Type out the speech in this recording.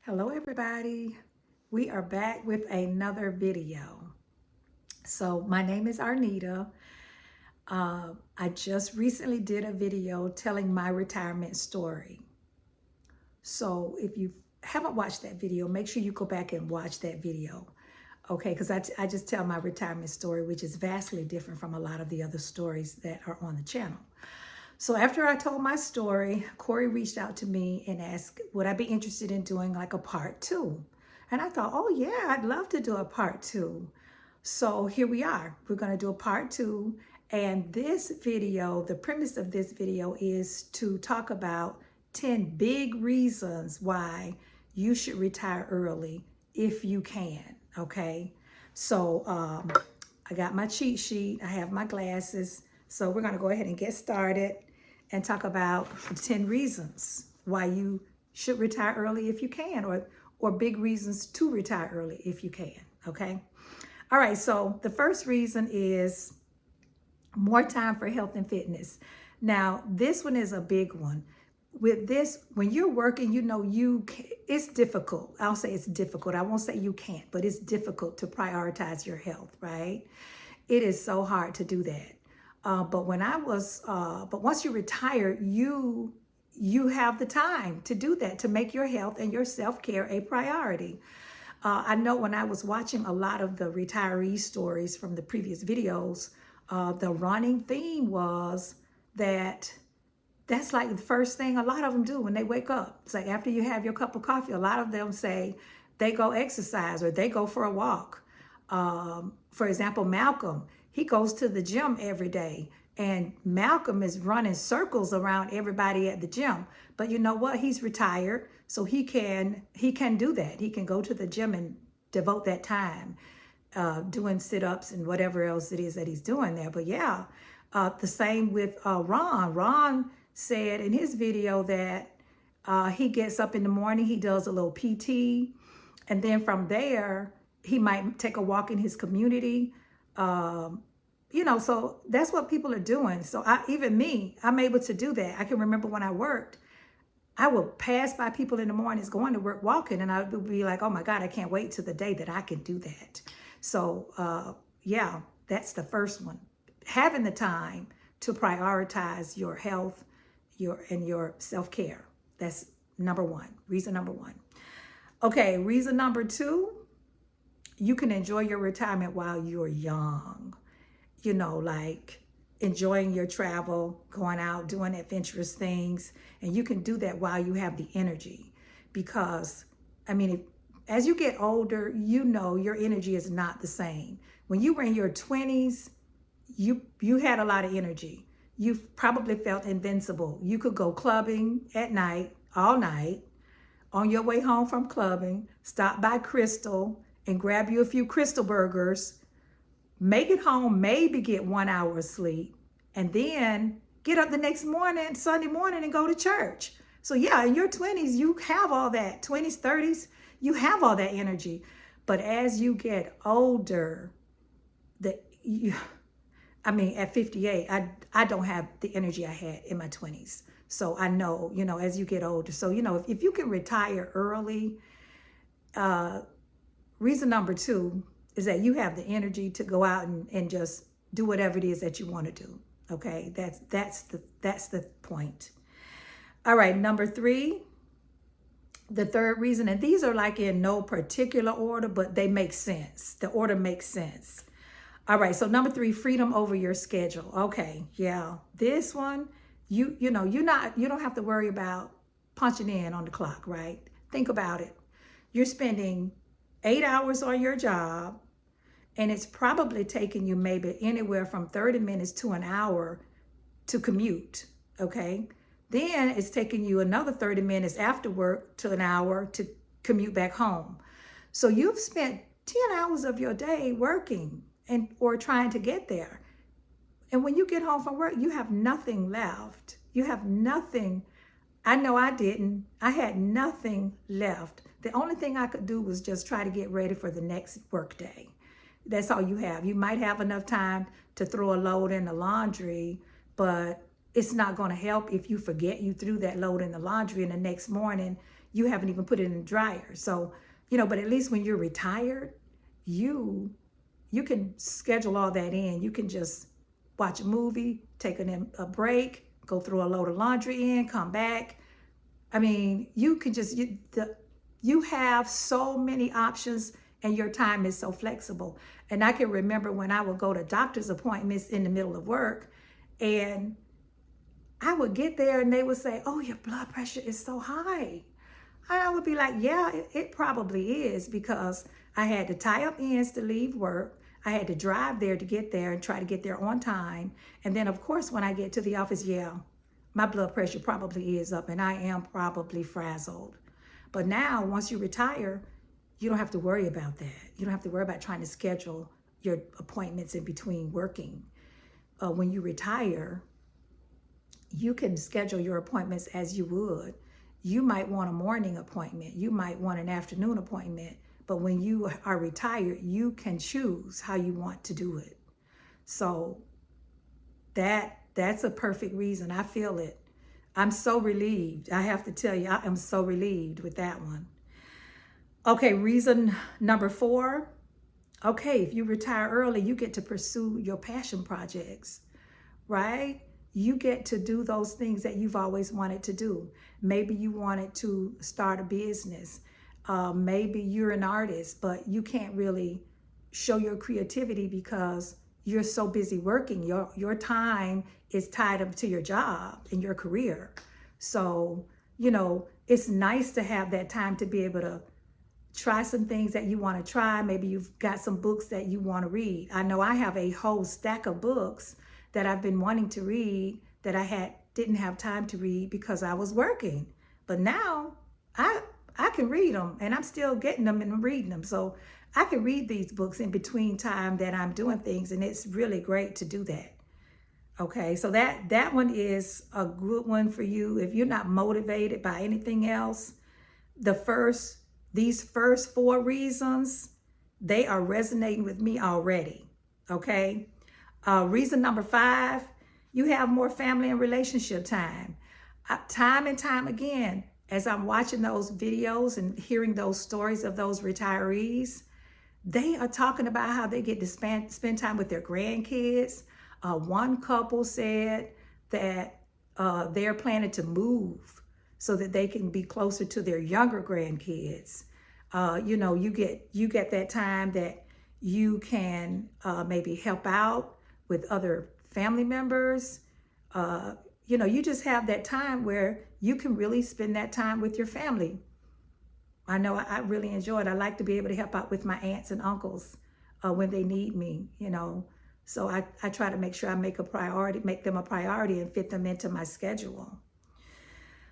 Hello everybody. We are back with another video. So my name is Arnita. I just recently did a video telling my retirement story. So if you haven't watched that video, make sure you go back and watch that video. Okay, because I just tell my retirement story, which is vastly different from a lot of the other stories that are on the channel. So after I told my story, Corey reached out to me and asked, would I be interested in doing like a part two? And I thought, oh yeah, I'd love to do a part two. So here we are. We're going to do a part two. And this video, the premise of this video is to talk about 10 big reasons why you should retire early if you can. Okay. So I got my cheat sheet. I have my glasses. So we're going to go ahead and get started and talk about 10 reasons why you should retire early if you can, or big reasons to retire early if you can. Okay. All right. So the first reason is more time for health and fitness. Now, this one is a big one. With this, when you're working, it's difficult. I'll say it's difficult. I won't say you can't, but it's difficult to prioritize your health, right? It is so hard to do that. But once you retire, you have the time to do that, to make your health and your self-care a priority. I know when I was watching a lot of the retiree stories from the previous videos, the running theme was that's like the first thing a lot of them do when they wake up. It's like after you have your cup of coffee, a lot of them say they go exercise or they go for a walk. For example, Malcolm, he goes to the gym every day, and Malcolm is running circles around everybody at the gym. But you know what? He's retired, so he can do that. He can go to the gym and devote that time doing sit-ups and whatever else it is that he's doing there. But yeah, the same with Ron. Ron said in his video that he gets up in the morning, he does a little PT, and then from there, he might take a walk in his community. So that's what people are doing. So even me, I'm able to do that. I can remember when I worked, I would pass by people in the mornings going to work walking, and I would be like, oh my God, I can't wait till the day that I can do that. So yeah, that's the first one. Having the time to prioritize your health, your self-care. That's number one, reason number one. Okay, reason number two, you can enjoy your retirement while you're young. Like enjoying your travel, going out, doing adventurous things. And you can do that while you have the energy. Because, as you get older, your energy is not the same. When you were in your 20s, you had a lot of energy. You probably felt invincible. You could go clubbing at night, all night. On your way home from clubbing, stop by Crystal and grab you a few Crystal burgers, make it home, maybe get 1 hour of sleep, and then get up the next morning, Sunday morning, and go to church. So yeah, in your 20s, you have all that, 20s, 30s, you have all that energy. But as you get older, at 58, I don't have the energy I had in my 20s. So I know, as you get older. So, if you can retire early, reason number two is that you have the energy to go out and just do whatever it is that you want to do. Okay, that's the point. All right, number three, the third reason, and these are like in no particular order, but they make sense. The order makes sense. All right, so number three, freedom over your schedule. Okay, yeah, this one, you don't have to worry about punching in on the clock, right? Think about it. You're spending 8 hours on your job, and it's probably taking you maybe anywhere from 30 minutes to an hour to commute, okay? Then it's taking you another 30 minutes after work to an hour to commute back home. So you've spent 10 hours of your day working or trying to get there. And when you get home from work, you have nothing left. You have nothing. I know I didn't. I had nothing left. The only thing I could do was just try to get ready for the next work day. That's all you have. You might have enough time to throw a load in the laundry, but it's not going to help if you forget you threw that load in the laundry and the next morning you haven't even put it in the dryer. So, but at least when you're retired, you you can schedule all that in. You can just watch a movie, take a break, go throw a load of laundry in, come back. I mean, you can just you have so many options, and your time is so flexible. And I can remember when I would go to doctor's appointments in the middle of work, and I would get there and they would say, "Oh, your blood pressure is so high." I would be like, "Yeah, it probably is, because I had to tie up ends to leave work. I had to drive there to get there and try to get there on time. And then, of course, when I get to the office, yeah, my blood pressure probably is up and I am probably frazzled." But now, once you retire, you don't have to worry about that. You don't have to worry about trying to schedule your appointments in between working. When you retire, you can schedule your appointments as you would. You might want a morning appointment. You might want an afternoon appointment. But when you are retired, you can choose how you want to do it. So that's a perfect reason. I feel it. I'm so relieved. I have to tell you, I am so relieved with that one. Okay, reason number 4. Okay, if you retire early, you get to pursue your passion projects, right? You get to do those things that you've always wanted to do. Maybe you wanted to start a business. Maybe you're an artist, but you can't really show your creativity because you're so busy working. Your time is tied up to your job and your career. So, it's nice to have that time to be able to try some things that you want to try. Maybe you've got some books that you want to read. I know I have a whole stack of books that I've been wanting to read that I didn't have time to read because I was working. But now I can read them, and I'm still getting them and reading them. So I can read these books in between time that I'm doing things, and it's really great to do that. Okay, so that one is a good one for you. If you're not motivated by anything else, these first 4 reasons, they are resonating with me already. Okay. Reason number 5, you have more family and relationship time. Time and time again, as I'm watching those videos and hearing those stories of those retirees, they are talking about how they get to spend time with their grandkids. One couple said that they're planning to move so that they can be closer to their younger grandkids. You get that time that you can maybe help out with other family members. You just have that time where you can really spend that time with your family. I know I really enjoy it. I like to be able to help out with my aunts and uncles when they need me, So I try to make sure I make them a priority and fit them into my schedule.